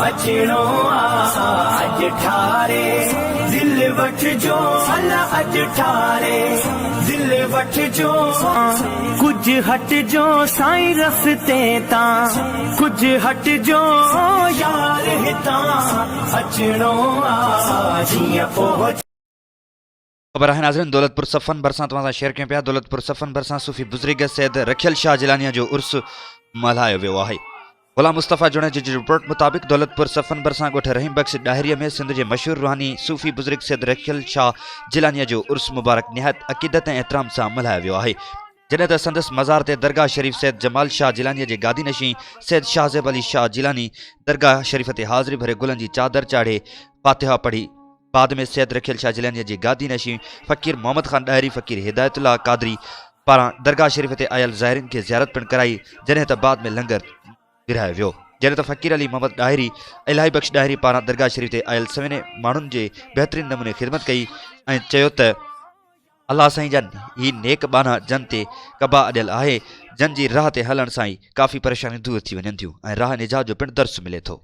अचणो अज ठारे दिल वठ जो अल्लाह अज ठारे दिल वठ जो कुछ हट जो साईं रस्ते ता कुछ हट जो यार हिता अचणो जियां पहुंच। खबर है नाज़रीन, दौलतपुर सफ़न बरसां तव्हां सां शेयर कयूं पिया। दौलतपुर सफ़न बरसां सूफ़ी बुज़ुर्ग सैयद रखियल शाह जिलानी जो उर्स मल्हायो वियो आहे। गुलाम मुस्तफ़ा जुणे जी रिपोर्ट मुताबिक़ दौलतपुर सफ़न बरसां ॻोठ रहीम बख्श डायरीअ में सिंध जे मशहूर रूहानी सूफ़ी बुज़ुर्ग सैयद रखियल शाह जिलानी जो उर्स मुबारक निहायत अक़ीदत ऐं एहतराम सां मल्हायो वियो आहे। जॾहिं त संदसि मज़ार ते दरगाह शरीफ़ सैयद जमाल शाह जिलानी जे गादी नशीं सैयद शाहज़ेब अली शाह जिलानी दरगाह शरीफ़ ते हाज़िरी भरे गुलनि जी चादर चाढ़े फातिहा पढ़ी। बाद में सैयद रखियल शाह जिलानी जी गादी नशीं फ़कीर मोहम्मद ख़ान डायरी फ़कीर हिदायतुल्लाह कादरी पारां दरगाह शरीफ़ ते आयल ज़ाहिरीन खे ज़ियारत पिणु कराई, जॾहिं त बाद में लंगर विरहायो वियो। जॾहिं त फ़कीर अली मोहम्मद डायरी इलाही बख्श डायरी पारां दरगाह शरीफ़ ते आयल सभिनी माण्हुनि जे बहितरीन नमूने ख़िदमत कई ऐं चयो त अल्लाह साईं जा ही नेक बाना जन ते कबा अॾियल आहे, जन जी राह ते हलण सां ई काफ़ी परेशानियूं दूर थी वञनि थियूं ऐं राह निजात जो पिणु दर्स मिले थो।